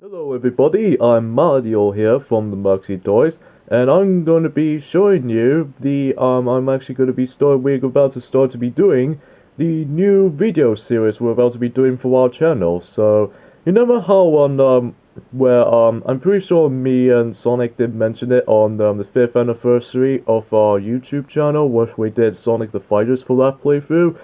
Hello everybody, I'm Mario here from the Muxy Toys, and I'm going to be showing you I'm actually going to be we're about to start to be doing the new video series we're about to be doing for our channel. So, you remember how I'm pretty sure me and Sonic did mention it on the 5th anniversary of our YouTube channel, where we did Sonic the Fighters for that playthrough.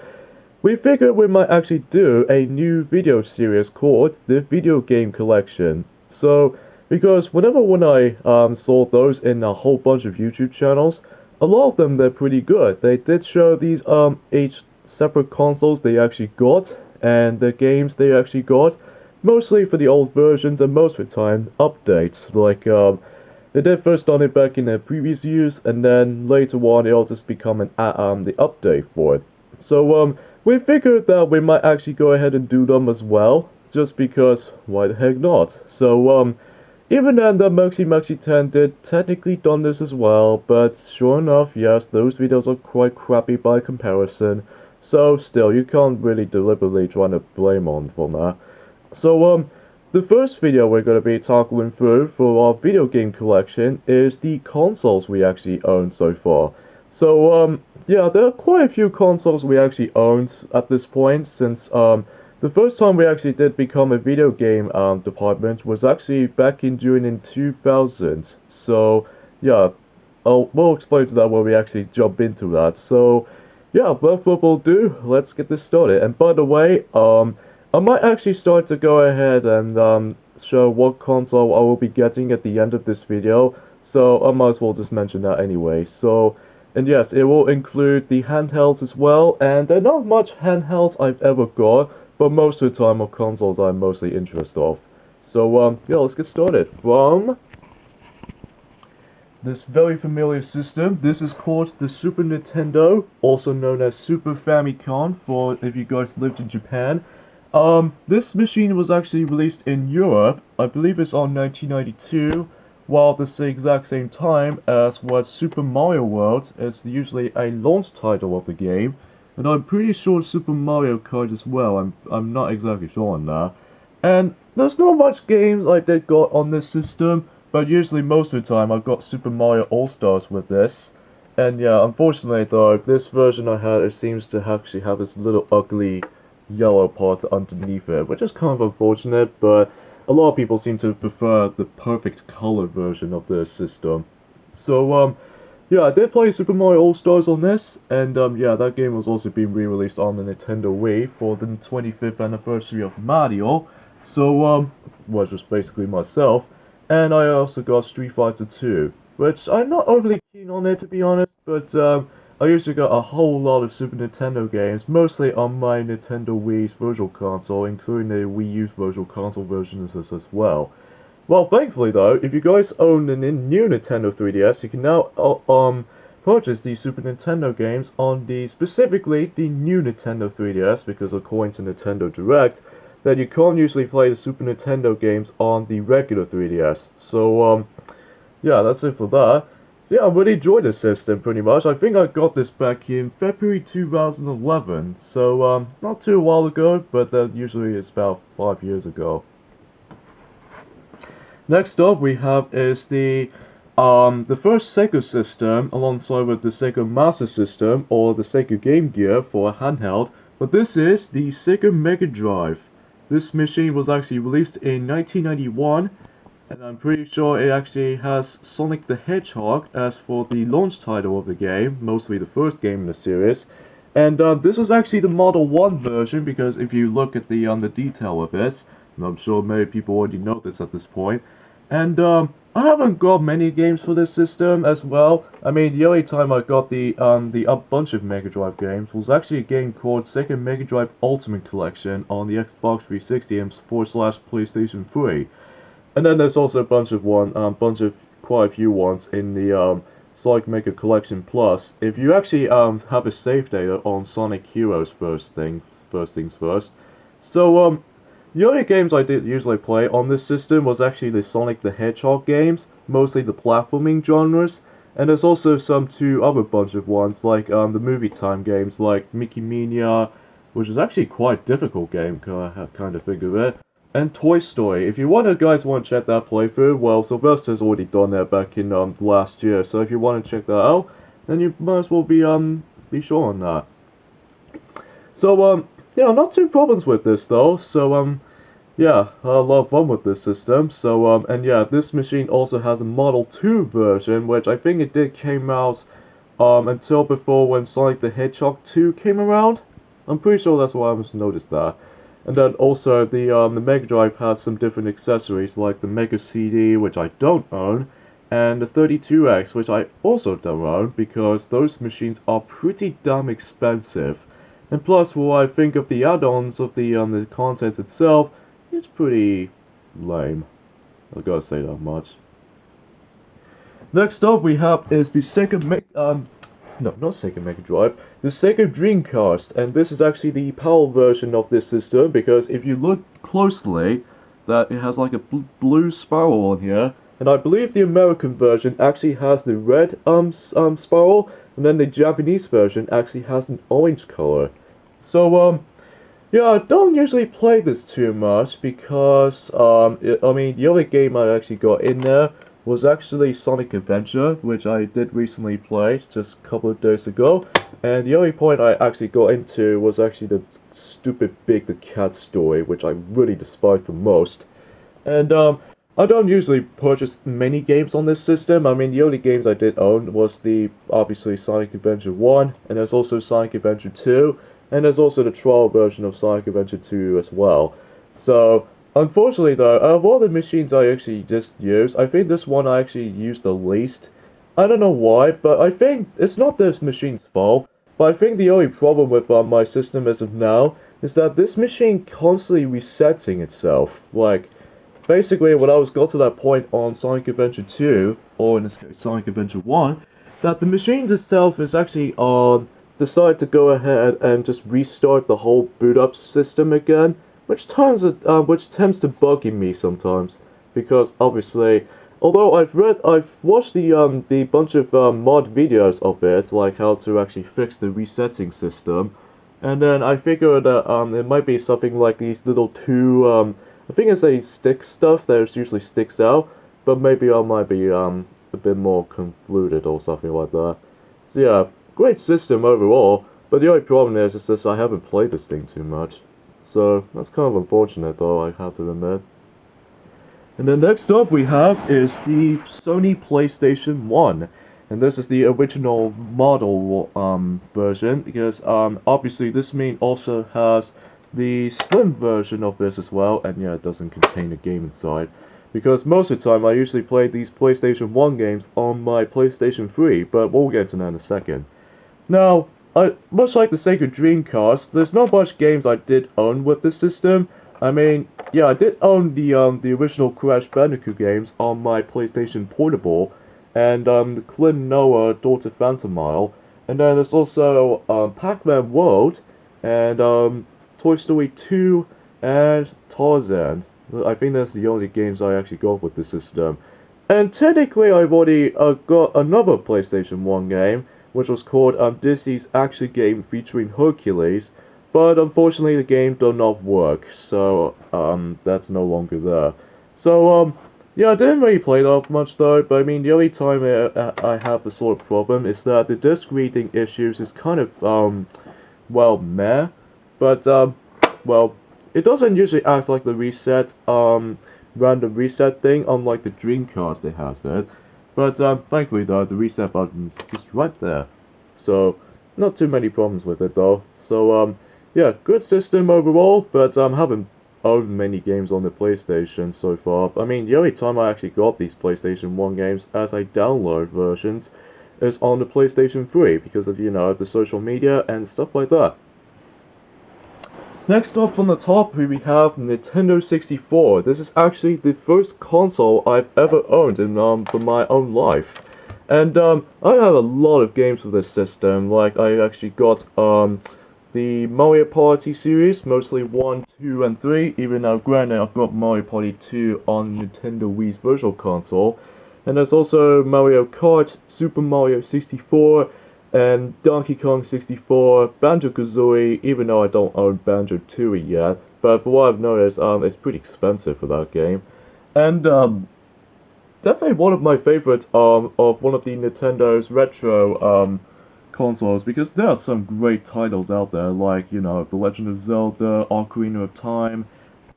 We figured we might actually do a new video series called the Video Game Collection. So, because when I saw those in a whole bunch of YouTube channels, a lot of them they're pretty good. They did show these each separate consoles they actually got and the games they actually got, mostly for the old versions and most of the time updates. They did first on it back in the previous years, and then later on it'll just become the update for it. So we figured that we might actually go ahead and do them as well, just because why the heck not? So even then the Muxy 10 did technically done this as well, but sure enough, yes, those videos are quite crappy by comparison. So still, you can't really deliberately try to blame on for that. So the first video we're going to be tackling through for our video game collection is the consoles we actually own so far. So yeah, there are quite a few consoles we actually owned at this point, since the first time we actually did become a video game department was actually back in June in 2000. So yeah, we'll explain to that when we actually jump into that. So yeah, without further ado, let's get this started. And by the way, I might actually start to go ahead and show what console I will be getting at the end of this video, so I might as well just mention that anyway. So, and yes, it will include the handhelds as well, and they're not much handhelds I've ever got, but most of the time are consoles I'm mostly interested of. So, yeah, let's get started. From this very familiar system, this is called the Super Nintendo, also known as Super Famicom for if you guys lived in Japan. This machine was actually released in Europe, I believe it's on 1992, while the exact same time as what Super Mario World is usually a launch title of the game, and I'm pretty sure Super Mario Kart as well, I'm not exactly sure on that. And there's not much games I did got on this system, but usually most of the time I've got Super Mario All-Stars with this. And yeah, unfortunately though, this version I had, it seems to actually have this little ugly yellow part underneath it, which is kind of unfortunate, but a lot of people seem to prefer the perfect color version of the system. So, yeah, I did play Super Mario All-Stars on this, and yeah, that game was also being re-released on the Nintendo Wii for the 25th anniversary of Mario, so, was just basically myself, and I also got Street Fighter 2, which I'm not overly keen on it to be honest, but, I usually got a whole lot of Super Nintendo games, mostly on my Nintendo Wii's Virtual Console, including the Wii U's Virtual Console versions as well. Well, thankfully though, if you guys own a new Nintendo 3DS, you can now purchase the Super Nintendo games on specifically the new Nintendo 3DS, because according to Nintendo Direct, that you can't usually play the Super Nintendo games on the regular 3DS. So, yeah, that's it for that. So yeah, I really enjoyed this system pretty much. I think I got this back in February 2011, so not too while ago, but that usually is about 5 years ago. Next up we have is the first Sega system alongside with the Sega Master System or the Sega Game Gear for a handheld, but this is the Sega Mega Drive. This machine was actually released in 1991. And I'm pretty sure it actually has Sonic the Hedgehog as for the launch title of the game, mostly the first game in the series. And this is actually the Model 1 version, because if you look at the detail of this, and I'm sure many people already know this at this point. And I haven't got many games for this system as well. I mean, the only time I got the bunch of Mega Drive games was actually a game called Sega Mega Drive Ultimate Collection on the Xbox 360 and / PlayStation 3. And then there's also a bunch of quite a few ones in the Sonic Mega Collection Plus. If you actually have a save data on Sonic Heroes first things first. So the only games I did usually play on this system was actually the Sonic the Hedgehog games, mostly the platforming genres. And there's also two other bunch of ones like the movie time games like Mickey Mania, which is actually quite a difficult game, kind of think of it. and Toy Story. If you guys want to check that playthrough, well, Sylvester's already done that back in last year. So if you want to check that out, then you might as well be sure on that. So yeah, not too problems with this though. So yeah, I had a lot of fun with this system. So and yeah, this machine also has a Model 2 version, which I think it did came out until before when Sonic the Hedgehog 2 came around. I'm pretty sure that's why I was noticed that. And then also the Mega Drive has some different accessories like the Mega CD, which I don't own, and the 32X, which I also don't own because those machines are pretty damn expensive. And plus, what I think of the add-ons of the content itself, it's pretty lame. I gotta say that much. Next up we have is the Sega no, not Sega Mega Drive, the Sega Dreamcast, and this is actually the PAL version of this system, because if you look closely, that it has like a blue spiral on here, and I believe the American version actually has the red spiral, and then the Japanese version actually has an orange color. So yeah, I don't usually play this too much because I mean the only game I actually got in there was actually Sonic Adventure, which I did recently play just a couple of days ago, and the only point I actually got into was actually the stupid Big the Cat story, which I really despise the most. And I don't usually purchase many games on this system. I mean, the only games I did own was the obviously Sonic Adventure 1, and there's also Sonic Adventure 2, and there's also the trial version of Sonic Adventure 2 as well. So unfortunately though, of all the machines I actually just used, I think this one I actually used the least. I don't know why, but I think it's not this machine's fault, but I think the only problem with my system as of now is that this machine constantly resetting itself. Like, basically when I got to that point on Sonic Adventure 2, or in this case Sonic Adventure 1, that the machine itself is actually decided to go ahead and just restart the whole boot up system again, which tends to bug me sometimes, because obviously, although I've watched the bunch of mod videos of it, like how to actually fix the resetting system, and then I figured that it might be something like these little two I think it's a stick stuff that usually sticks out, but maybe I might be a bit more convoluted or something like that. So yeah, great system overall, but the only problem is just I haven't played this thing too much. So that's kind of unfortunate though, I have to admit. And then next up we have is the Sony PlayStation 1. And this is the original model version, because obviously this machine also has the slim version of this as well, and yeah, it doesn't contain a game inside. Because most of the time I usually play these PlayStation 1 games on my PlayStation 3, but we'll get to that in a second. Now, much like the Sega Dreamcast, there's not much games I did own with this system. I mean, yeah, I did own the original Crash Bandicoot games on my PlayStation Portable, and the Clint Noah Daughter Phantomile, and then there's also Pac-Man World, and Toy Story 2, and Tarzan. I think that's the only games I actually got with the system. And technically I've already got another PlayStation 1 game, which was called Disney's Action Game featuring Hercules, but unfortunately the game did not work, so that's no longer there. So yeah, I didn't really play that much though, but I mean the only time I have the sort of problem is that the disc reading issues is kind of well, meh, but well, it doesn't usually act like the reset random reset thing, unlike the Dreamcast it has that. But thankfully though, the reset button is just right there. So not too many problems with it though. So yeah, good system overall, but haven't owned many games on the PlayStation so far. I mean, the only time I actually got these PlayStation 1 games as I download versions is on the PlayStation 3 because of, you know, the social media and stuff like that. Next up from the top we have Nintendo 64. This is actually the first console I've ever owned in for my own life. And I have a lot of games with this system. Like I actually got the Mario Party series, mostly 1, 2, and 3, even though granted I've got Mario Party 2 on Nintendo Wii's Virtual Console. And there's also Mario Kart, Super Mario 64, and Donkey Kong 64, Banjo-Kazooie, even though I don't own Banjo-Tooie yet, but for what I've noticed, it's pretty expensive for that game. And definitely one of my favorites of one of the Nintendo's retro consoles, because there are some great titles out there, like, you know, The Legend of Zelda, Ocarina of Time,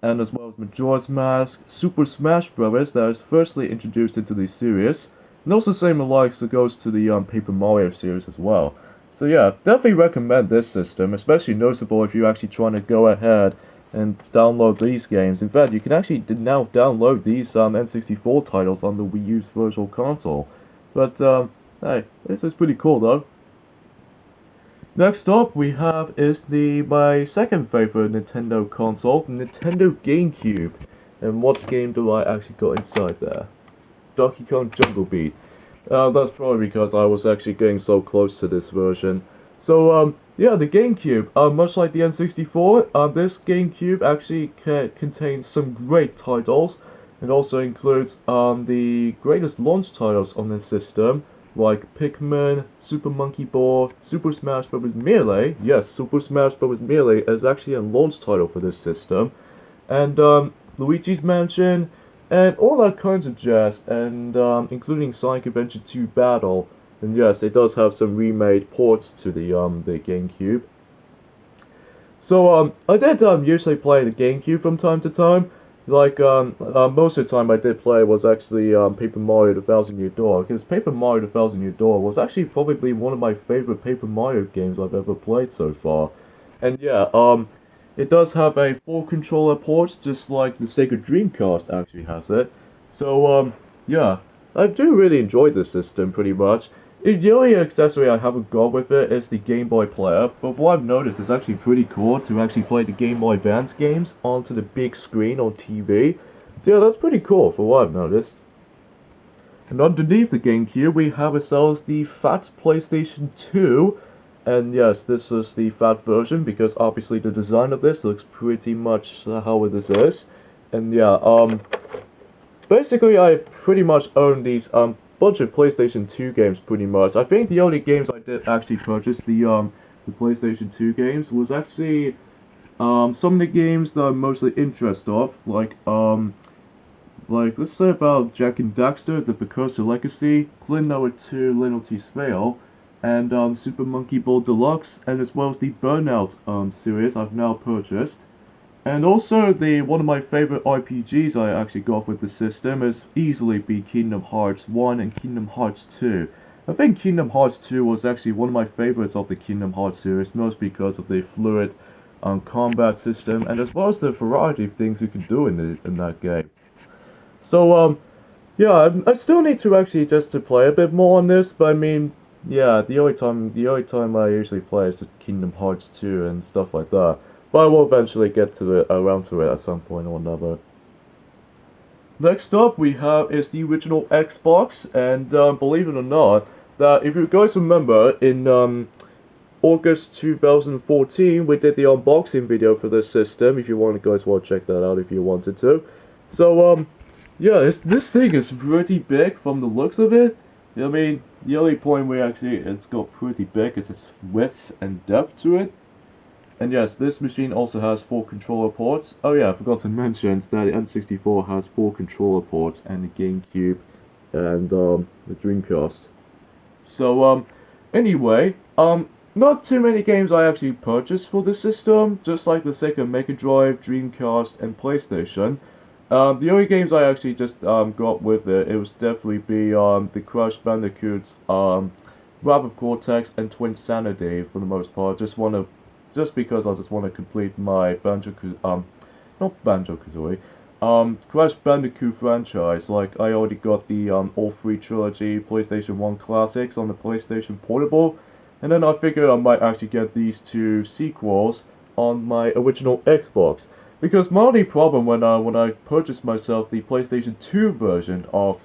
and as well as Majora's Mask, Super Smash Bros. That is firstly introduced into the series, and also same alike so goes to the Paper Mario series as well. So yeah, definitely recommend this system, especially noticeable if you're actually trying to go ahead and download these games. In fact, you can actually now download these N64 titles on the Wii U's Virtual Console. But hey, this is pretty cool though. Next up we have is my second favorite Nintendo console, the Nintendo Gamecube. And what game do I actually got inside there? Donkey Kong Jungle Beat. That's probably because I was actually getting so close to this version. So yeah, the GameCube, much like the N64, this GameCube actually contains some great titles. It also includes the greatest launch titles on this system, like Pikmin, Super Monkey Ball, Super Smash Bros. Melee. Yes, Super Smash Bros. Melee is actually a launch title for this system. And Luigi's Mansion, and all that kinds of jazz, and including Sonic Adventure 2 Battle. And yes, it does have some remade ports to the GameCube. So I did usually play the GameCube from time to time. Like most of the time I did play was actually Paper Mario: The Thousand Year Door, because Paper Mario: The Thousand Year Door was actually probably one of my favorite Paper Mario games I've ever played so far. And yeah, it does have a 4 controller port, just like the Sega Dreamcast actually has it. So yeah, I do really enjoy this system pretty much. The only accessory I haven't got with it is the Game Boy player, but what I've noticed is actually pretty cool to actually play the Game Boy Advance games onto the big screen on TV. So yeah, that's pretty cool for what I've noticed. And underneath the GameCube we have ourselves the fat PlayStation 2. And yes, this is the fat version, because obviously the design of this looks pretty much how this is. And yeah, basically I pretty much own these bunch of PlayStation 2 games pretty much. I think the only games I did actually purchase the PlayStation 2 games was actually some of the games that I'm mostly interested of, like let's say about Jak and Daxter, The Precursor Legacy, Clint Number 2, Loyalty's Fail, and Super Monkey Ball Deluxe, and as well as the Burnout series I've now purchased. And also, one of my favorite RPGs I actually got with the system is easily be Kingdom Hearts 1 and Kingdom Hearts 2. I think Kingdom Hearts 2 was actually one of my favorites of the Kingdom Hearts series, mostly because of the fluid combat system, and as well as the variety of things you can do in that game. So, yeah, I still need to actually just to play a bit more on this, but I mean, yeah, the only time I usually play is just Kingdom Hearts 2 and stuff like that. But I will eventually get around to it at some point or another. Next up we have is the original Xbox, and believe it or not, that if you guys remember, in August 2014 we did the unboxing video for this system. If you guys want to check that out if you wanted to. So yeah, this thing is pretty big from the looks of it. I mean, the only point where actually it's got pretty big is its width and depth to it. And yes, this machine also has 4 controller ports. Oh yeah, I forgot to mention that the N64 has 4 controller ports, and the GameCube and the Dreamcast. So anyway, not too many games I actually purchased for this system, just like the Sega Mega Drive, Dreamcast, and PlayStation. The only games I actually just got with it was definitely the Crash Bandicoots, Wrath of Cortex, and Twin Sanity for the most part. Just because I just want to complete my not Banjo-Kazooie, Crash Bandicoot franchise. Like, I already got the all 3 trilogy PlayStation 1 classics on the PlayStation Portable, and then I figured I might actually get these 2 sequels on my original Xbox. Because my only problem when I purchased myself the PlayStation 2 version of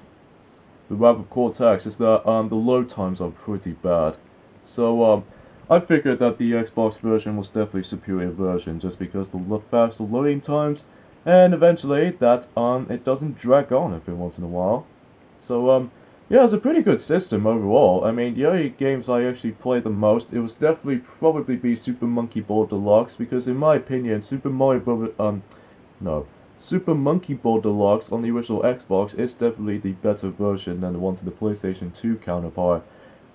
the Wrath of Cortex is that the load times are pretty bad. So I figured that the Xbox version was definitely a superior version, just because the faster loading times, and eventually that it doesn't drag on every once in a while. So Yeah, it's a pretty good system overall. I mean, the only games I actually played the most, it was definitely probably be Super Monkey Ball Deluxe because in my opinion, no, Super Monkey Ball Deluxe on the original Xbox is definitely the better version than the one to the PlayStation 2 counterpart.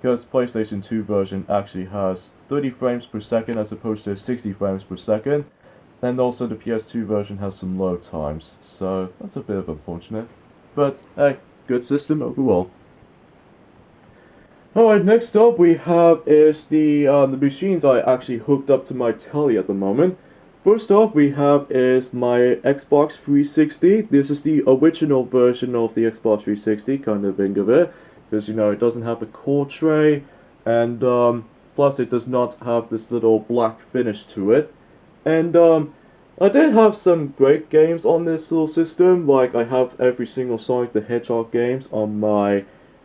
Because PlayStation 2 version actually has 30 frames per second as opposed to 60 frames per second, and also the PS2 version has some load times, so that's a bit of unfortunate. But hey, good system overall. Alright, next up we have is the machines I actually hooked up to my telly at the moment. First off we have is my Xbox 360. This is the original version of the Xbox 360, kind of think of it, because you know it doesn't have the core tray, and plus it does not have this little black finish to it. And I did have some great games on this little system, like I have every single Sonic the Hedgehog games on my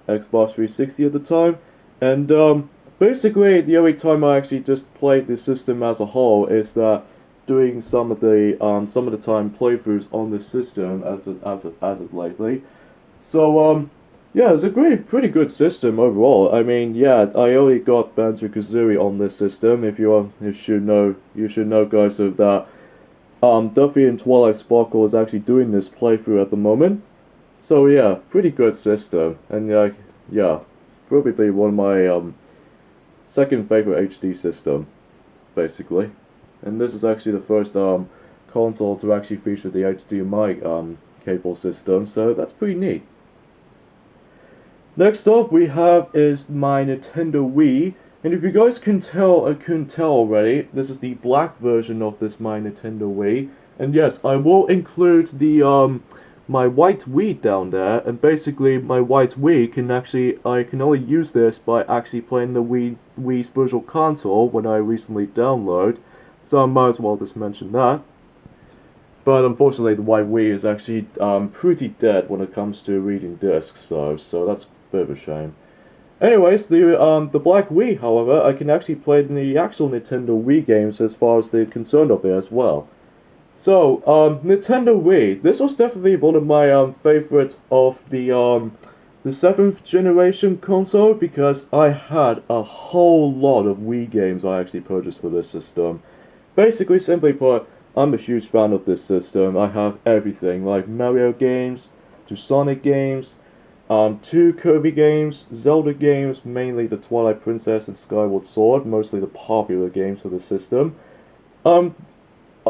Xbox 360 at the time, and basically the only time I actually just played the system as a whole is that doing some of the time playthroughs on the system as of lately. So yeah, it's a pretty good system overall. I mean, yeah, I only got Banjo-Kazooie on this system. If you should know, guys, of that. Duffy and Twilight Sparkle is actually doing this playthrough at the moment. So yeah, pretty good system, and yeah, probably one of my second favorite HD system, basically. And this is actually the first console to actually feature the HDMI cable system, so that's pretty neat. Next up we have is my Nintendo Wii, and if you guys couldn't tell already, this is the black version of this my Nintendo Wii. And yes, I will include the my white Wii down there, and basically my white Wii I can only use this by actually playing the Wii's Virtual Console when I recently download, so I might as well just mention that. But unfortunately, the white Wii is actually pretty dead when it comes to reading discs, so that's a bit of a shame. Anyways, the Black Wii, however, I can actually play the actual Nintendo Wii games as far as they're concerned of it as well. So, Nintendo Wii. This was definitely one of my favorites of the seventh generation console because I had a whole lot of Wii games I actually purchased for this system. Basically, simply put, I'm a huge fan of this system. I have everything, like Mario games, to Sonic games, two Kirby games, Zelda games, mainly the Twilight Princess and Skyward Sword, mostly the popular games for the system. Um,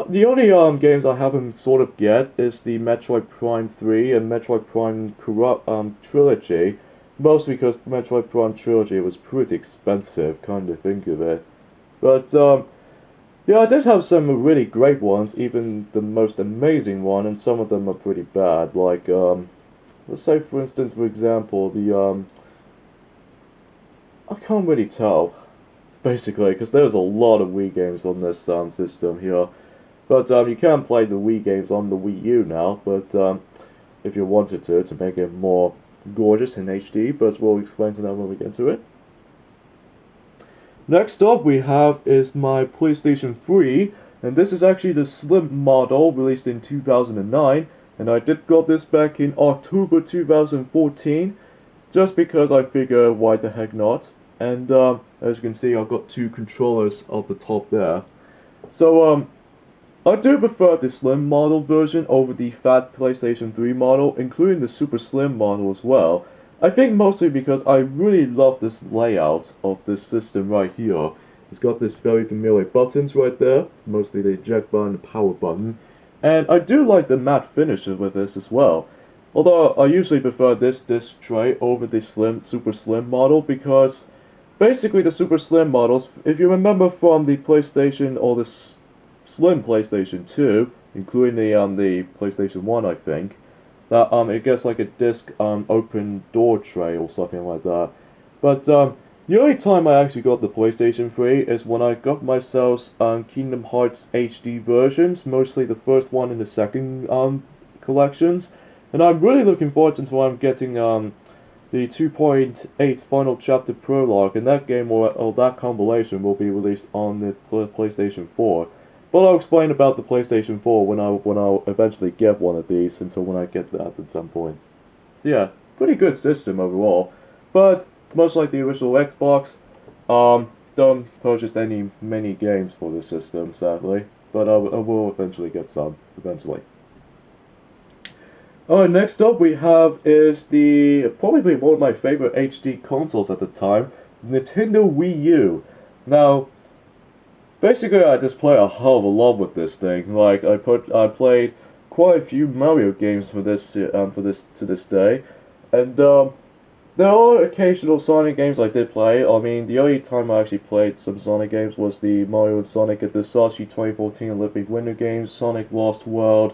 the only games I haven't sort of get is the Metroid Prime 3 and Metroid Prime Trilogy, mostly because Metroid Prime Trilogy was pretty expensive, kind of think of it. But yeah, I did have some really great ones, even the most amazing one, and some of them are pretty bad. Like let's say for instance, for example, the I can't really tell basically because there's a lot of Wii games on this sound system here. But you can play the Wii games on the Wii U now, but if you wanted to make it more gorgeous in HD, but we'll explain to that when we get to it. Next up we have is my PlayStation 3, and this is actually the slim model released in 2009, and I did got this back in October 2014, just because I figure why the heck not. And as you can see, I've got two controllers at the top there. So I do prefer the slim model version over the fat PlayStation 3 model, including the super slim model as well. I think mostly because I really love this layout of this system right here. It's got this very familiar buttons right there, mostly the eject button and power button. And I do like the matte finishes with this as well. Although I usually prefer this disc tray over the super slim model because basically the super slim models, if you remember from the PlayStation or the slim PlayStation 2, including the PlayStation 1, I think, that it gets like a disc open door tray or something like that. But the only time I actually got the PlayStation 3 is when I got myself Kingdom Hearts HD versions, mostly the first one and the second collections. And I'm really looking forward to I'm getting the 2.8 Final Chapter Prologue, and that game or that compilation will be released on the PlayStation 4. But I'll explain about the PlayStation 4 when I'll eventually get one of these until when I get that at some point. So yeah, pretty good system overall. But much like the original Xbox, don't purchase many games for this system, sadly. But I will eventually get some, eventually. Alright, next up we have is the probably one of my favorite HD consoles at the time, Nintendo Wii U. Now, basically I just play a hell of a lot with this thing. Like I played quite a few Mario games for this to this day, and there are occasional Sonic games I did play. I mean, the only time I actually played some Sonic games was the Mario and Sonic at the Sashi 2014 Olympic Winter Games, Sonic Lost World.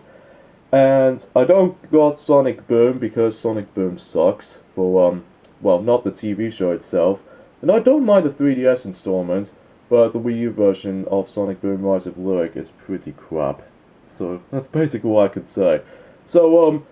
And I don't got Sonic Boom because Sonic Boom sucks for, well, not the TV show itself. And I don't mind the 3DS installment, but the Wii U version of Sonic Boom Rise of Lyric is pretty crap. So that's basically what I could say. So,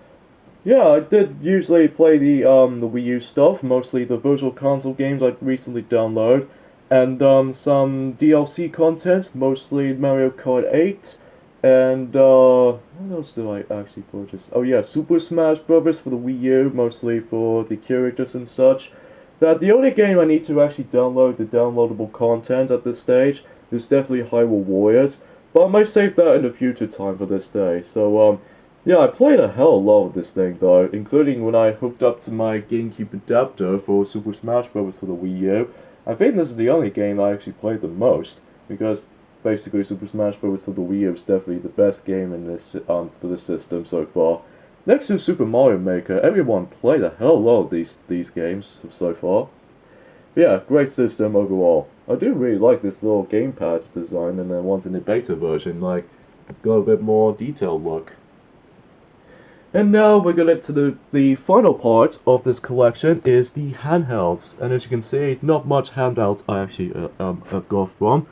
yeah, I did usually play the Wii U stuff, mostly the Virtual Console games I recently downloaded, and some DLC content, mostly Mario Kart 8, and what else did I actually purchase? Oh yeah, Super Smash Bros. For the Wii U, mostly for the characters and such. That the only game I need to actually download the downloadable content at this stage is definitely Hyrule Warriors, but I might save that in a future time for this day. So yeah, I played a hell of a lot of this thing though, including when I hooked up to my Gamecube adapter for Super Smash Bros. For the Wii U. I think this is the only game I actually played the most, because basically Super Smash Bros. For the Wii U is definitely the best game in this for this system so far. Next to Super Mario Maker, everyone played a hell of a lot of these games so far. But yeah, great system overall. I do really like this little gamepad design, and then once in the beta version, like, it's got a bit more detailed look. And now we're gonna get to the final part of this collection is the handhelds. And as you can see, not much handhelds I actually have got from.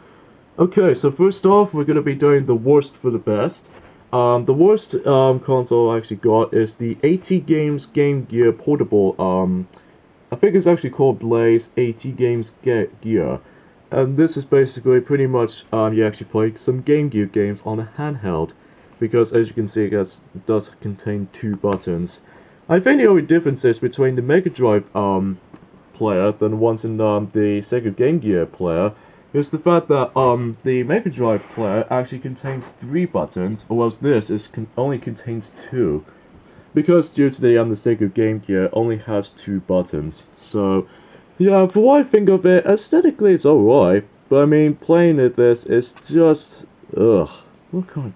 Okay, so first off, we're gonna be doing the worst for the best. The worst console I actually got is the AT Games Game Gear Portable. I think it's actually called Blaze AT Games Gear. And this is basically pretty much you actually play some Game Gear games on a handheld, because as you can see, it does contain 2 buttons. I think the only difference is between the Mega Drive player than the ones in the Sega Game Gear player is the fact that the Mega Drive player actually contains 3 buttons, whereas this only contains 2. Because due to the Sega Game Gear only has 2 buttons. So yeah, for what I think of it, aesthetically it's alright, but I mean playing this is just ugh. What can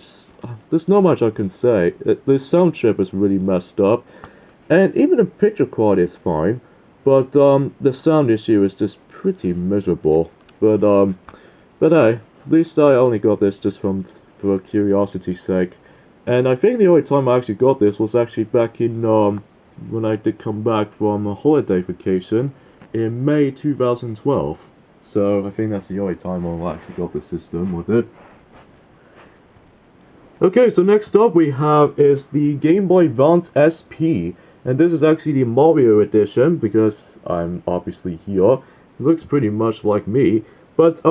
there's not much I can say. The sound chip is really messed up, and even the picture quality is fine, but the sound issue is just pretty miserable. But hey, at least I only got this just for curiosity's sake. And I think the only time I actually got this was actually back in when I did come back from a holiday vacation in May 2012. So I think that's the only time I actually got the system with it. Okay, so next up we have is the Game Boy Advance SP, and this is actually the Mario edition because I'm obviously here. It looks pretty much like me, but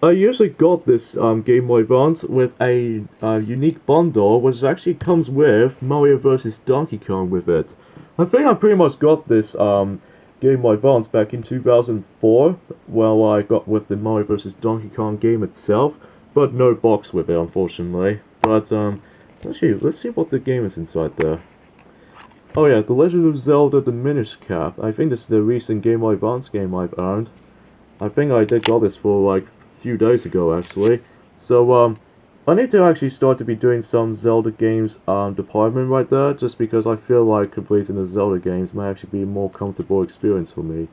I usually got this Game Boy Advance with a unique bundle, which actually comes with Mario vs. Donkey Kong with it. I think I pretty much got this Game Boy Advance back in 2004, well I got with the Mario vs. Donkey Kong game itself, but no box with it unfortunately. But actually, let's see what the game is inside there. Oh yeah, The Legend of Zelda: The Minish Cap. I think this is the recent Game Boy Advance game I've earned. I think I did got this for like a few days ago actually. So I need to actually start to be doing some Zelda games department right there, just because I feel like completing the Zelda games might actually be a more comfortable experience for me.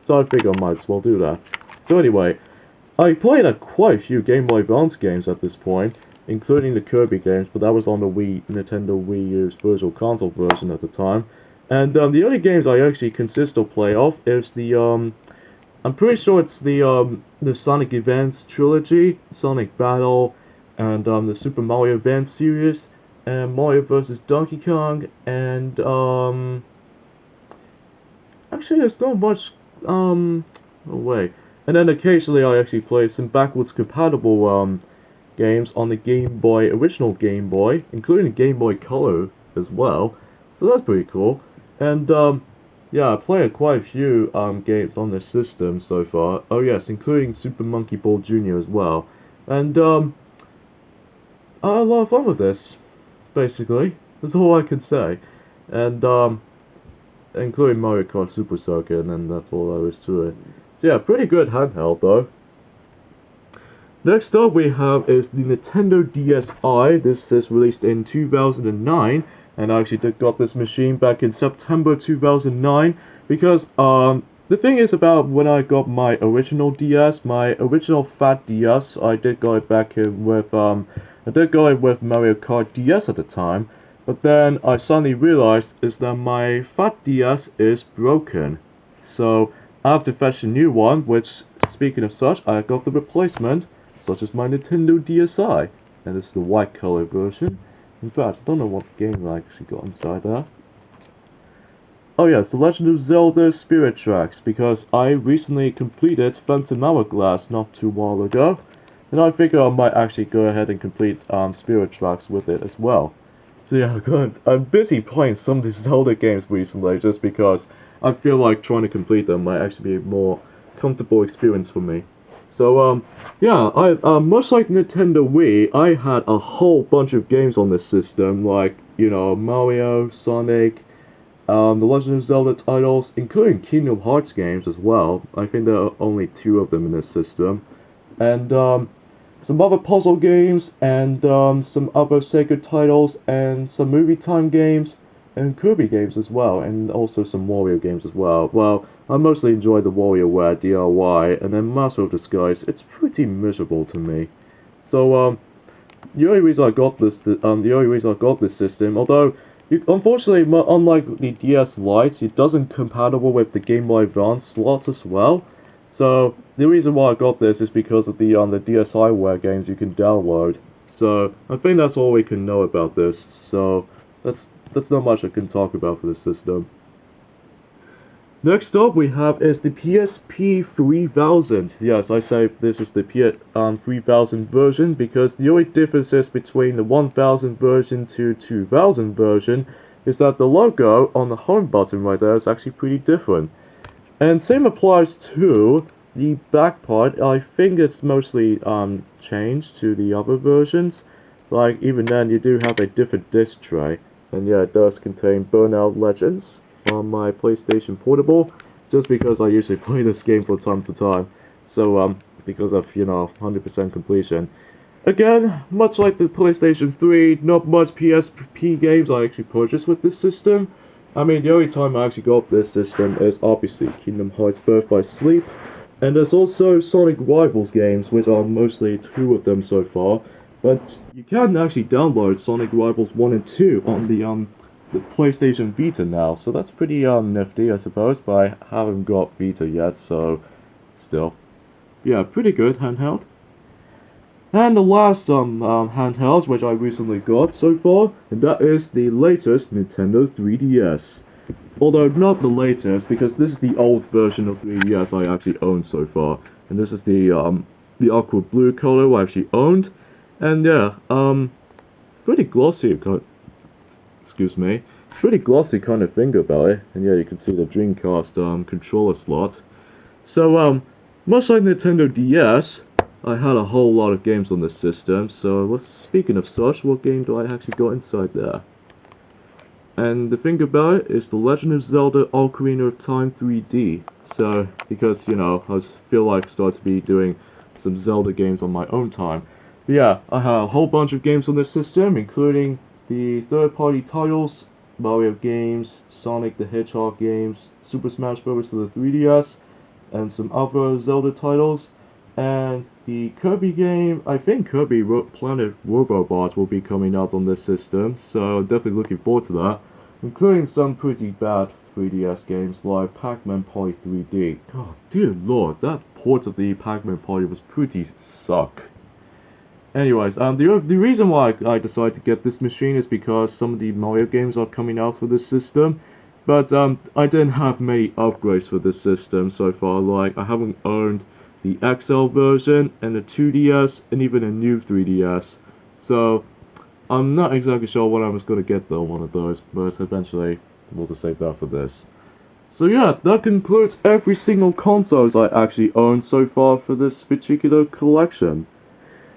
So I figure I might as well do that. So anyway, I played quite a few Game Boy Advance games at this point, including the Kirby games, but that was on the Nintendo Wii U's Virtual Console version at the time. And the only games I actually consist of play off is the I'm pretty sure it's the Sonic Advance trilogy, Sonic Battle, and the Super Mario Advance series, and Mario vs. Donkey Kong, and actually there's not much oh wait. And then occasionally I actually play some backwards compatible games on the Game Boy, original Game Boy, including Game Boy Color as well. So that's pretty cool. And Yeah, I played quite a few games on this system so far. Oh yes, including Super Monkey Ball Jr. as well. And I had a lot of fun with this, basically. That's all I can say. And including Mario Kart Super Circuit, and that's all there is to it. So yeah, pretty good handheld though. Next up we have is the Nintendo DSi. This is released in 2009, and I actually got this machine back in September 2009 because the thing is about when I got my original DS, my original fat DS, I did go it back in with Mario Kart DS at the time, but then I suddenly realized is that my fat DS is broken. So I have to fetch a new one, which, speaking of such, I got the replacement, such as my Nintendo DSi. And this is the white color version. In fact, I don't know what game I actually got inside there. Oh yes, The Legend of Zelda Spirit Tracks, because I recently completed Phantom Hourglass not too while ago, and I figure I might actually go ahead and complete Spirit Tracks with it as well. So yeah, I'm busy playing some of these Zelda games recently just because I feel like trying to complete them might actually be a more comfortable experience for me. So yeah, I much like Nintendo Wii, I had a whole bunch of games on this system, like Mario, Sonic, The Legend of Zelda titles, including Kingdom Hearts games as well. I think there are only two of them in this system, and some other puzzle games, and some other Sega titles, and some movie time games, and Kirby games as well, and also some Wario games as well. Well, I mostly enjoy the WarioWare DIY, and then Master of Disguise. It's pretty miserable to me. So the only reason I got this system, although unfortunately, unlike the DS Lite, it doesn't compatible with the Game Boy Advance slot as well. So the reason why I got this is because of the DSiWare games you can download. So I think that's all we can know about this. So that's not much I can talk about for the system. Next up we have is the PSP 3000. Yes, I say this is the PS 3000 version because the only differences between the 1000 version to 2000 version is that the logo on the home button right there is actually pretty different. And same applies to the back part. I think it's mostly changed to the other versions. Like even then you do have a different disc tray. And yeah, it does contain Burnout Legends on my PlayStation Portable, just because I usually play this game from time to time. So because of 100% completion. Again, much like the PlayStation 3, not much PSP games I actually purchased with this system. I mean, the only time I actually got this system is obviously Kingdom Hearts Birth by Sleep, and there's also Sonic Rivals games, which are mostly two of them so far. But you can actually download Sonic Rivals 1 and 2 on the PlayStation Vita now, so that's pretty nifty, I suppose, but I haven't got Vita yet, so still. Yeah, pretty good handheld. And the last handheld, which I recently got so far, and that is the latest Nintendo 3DS. Although not the latest, because this is the old version of 3DS I actually owned so far, and this is the aqua blue color I actually owned. And yeah, pretty glossy, excuse me, pretty glossy kind of thing about it. And yeah, you can see the Dreamcast controller slot. So much like Nintendo DS, I had a whole lot of games on this system. So speaking of such, what game do I actually got inside there? And the thing about it is The Legend of Zelda Ocarina of Time 3D. So because I feel like I start to be doing some Zelda games on my own time. But yeah, I have a whole bunch of games on this system, including the third-party titles, Mario games, Sonic the Hedgehog games, Super Smash Bros. For the 3DS, and some other Zelda titles, and the Kirby game. I think Kirby Planet Robobots will be coming out on this system, so definitely looking forward to that, including some pretty bad 3DS games like Pac-Man Party 3D. God, dear lord, that port of the Pac-Man Party was pretty suck. Anyways, the reason why I decided to get this machine is because some of the Mario games are coming out for this system, but I didn't have many upgrades for this system so far. Like I haven't owned the XL version and the 2DS and even a new 3DS, so I'm not exactly sure when I was going to get though one of those, but eventually we'll just save that for this. So yeah, that concludes every single consoles I actually own so far for this particular collection.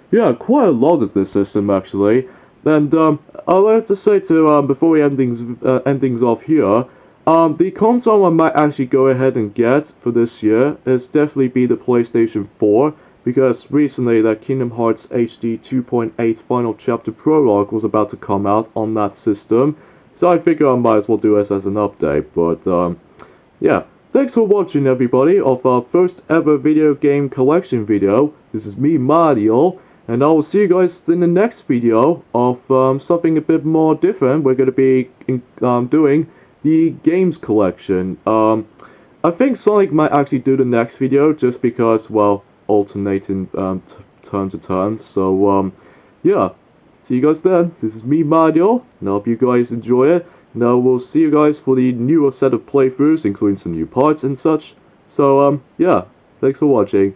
Yeah, quite a lot of this system actually. And I'd like to say to before we end things off here, the console I might actually go ahead and get for this year is definitely be the PlayStation 4, because recently that Kingdom Hearts HD 2.8 Final Chapter Prologue was about to come out on that system, so I figure I might as well do this as an update. But yeah, thanks for watching everybody of our first ever video game collection video. This is me, Mario, and I will see you guys in the next video of something a bit more different. We're going to be doing the games collection. I think Sonic might actually do the next video just because, well, alternating turn to turn. So yeah, see you guys then. This is me, Mario, and I hope you guys enjoy it. Now we'll see you guys for the newer set of playthroughs, including some new parts and such. So yeah, thanks for watching.